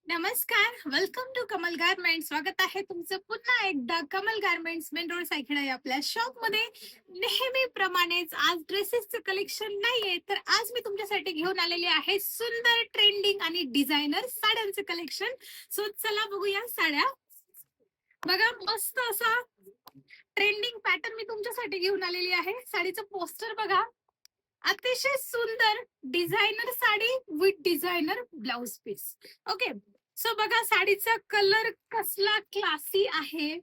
नमस्कार, welcome to Kamal garments. स्वागत आहे तुमचं पुन्हा एकदा Kamal garments main road Saikheda या आपल्या शॉप मध्ये. नेहमीप्रमाणेच आज ड्रेसेसचं कलेक्शन नाहीये, तर आज मी तुमच्यासाठी घेऊन आलेली आहे सुंदर ट्रेंडिंग आणि डिझायनर साड्यांचं कलेक्शन. सो चला बघूया साड्या. बघा मस्त असा ट्रेंडिंग पॅटर्न मी तुमच्यासाठी घेऊन आलेली आहे. साडीचं पोस्टर बघा, अतिशय सुंदर designer sari with designer blouse piece. Okay, so बघा साडीचा कलर कसला क्लासी आहे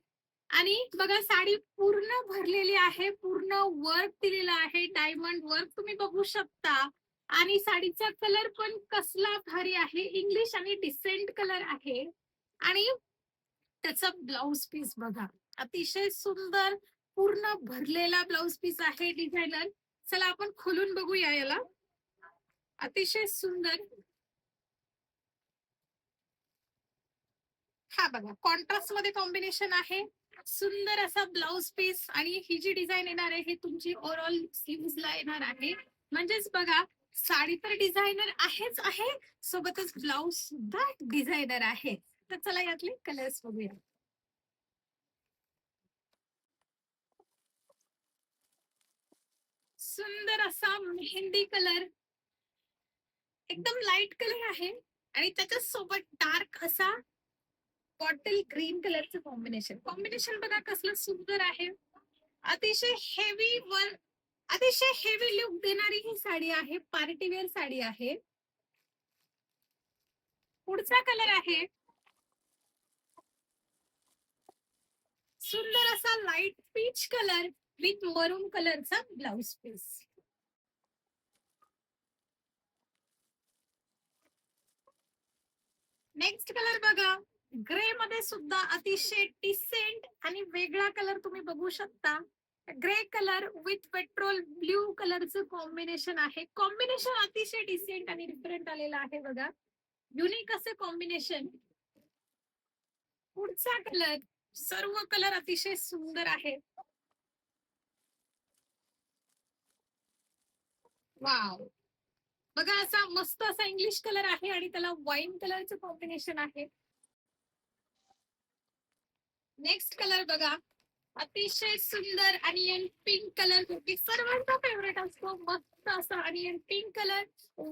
आणि बघा साडी पूर्ण भरलेली आहे, पूर्ण वर्क दिलेला आहे, डायमंड वर्क तुम्ही बघू शकता. आणि साडीचा कलर पण कसला भारी आहे, इंग्लिश आणि डिसेंट कलर आहे. आणि त्याचा ब्लाउज पीस बघा, अतिशय सुंदर पूर्ण भरलेला ब्लाउज पीस आहे डिझायनर. चला आपण खोलून बघूया याला. अतिशय सुंदर. हा बघा कॉन्ट्रास्ट मध्ये कॉम्बिनेशन आहे. सुंदर असा ब्लाउज पीस आणि ही जी डिझाईन येणार आहे ही तुमची ओव्हरऑल स्लीव्स ला येणार आहे. म्हणजेच बघा साडी तर डिझायनर आहेच आहे, सोबतच ब्लाउज सुद्धा डिझायनर आहे. तर चला यातले कलर्स बघूया. सुंदर असा मेहंदी कलर, एकदम लाईट कलर आहे आणि त्याच्या सोबत डार्क असा बॉटल ग्रीन कलरचं कॉम्बिनेशन. कॉम्बिनेशन बघा कसलं सुंदर आहे. अतिशय हेवी वर, अतिशय हेवी लुक देणारी ही साडी आहे, पार्टी वेअर साडी आहे. पुढचा कलर आहे सुंदर असा लाईट पीच कलर विथ मरून कलरचा ब्लाउज पीस. नेक्स्ट कलर बघा, ग्रे मध्ये सुद्धा अतिशय डिसेंट आणि वेगळा कलर तुम्ही बघू शकता. Grey colour with petrol blue कलरचं कॉम्बिनेशन आहे. कॉम्बिनेशन अतिशय डिसेंट आणि डिफरंट आलेला आहे बघा, युनिक असे कॉम्बिनेशन. पुढचा कलर, सर्व कलर अतिशय सुंदर आहे. वाव, बघा असा मस्त असा इंग्लिश कलर आहे आणि त्याला वाईन कलरचं कॉम्बिनेशन आहे. नेक्स्ट कलर बघा, अतिशय सुंदर अनियन पिंक कलर, जो सर्वांचा फेवरेट असतो. मस्त असा onion pink colour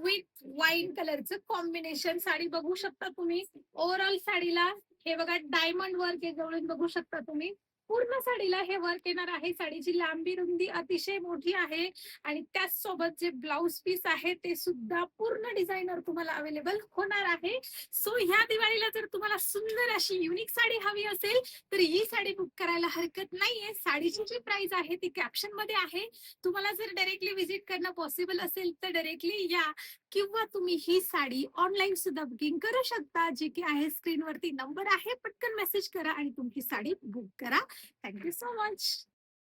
with wine कलरचं कॉम्बिनेशन. साडी बघू शकता तुम्ही, ओव्हरऑल साडीला हे बघा डायमंड वर्क हे जवळून बघू शकता तुम्ही. पूर्ण साडीला हे वर्क येणार आहे. साडीची लांबी रुंदी अतिशय मोठी आहे आणि त्याचसोबत जे ब्लाउज पीस आहे ते सुद्धा पूर्ण डिझायनर तुम्हाला अवेलेबल होणार आहे. सो ह्या दिवाळीला जर तुम्हाला सुंदर अशी युनिक साडी हवी असेल तर ही साडी बुक करायला हरकत नाहीये. साडीची जी प्राइस आहे ती कॅप्शन मध्ये आहे. तुम्हाला जर डायरेक्टली व्हिजिट करणं पॉसिबल असेल तर डायरेक्टली या, किंवा तुम्ही ही साडी ऑनलाईन सुद्धा बुकिंग करू शकता. जे की आहे स्क्रीनवरती नंबर आहे, पटकन मेसेज करा आणि तुमची साडी बुक करा. Thank you so much.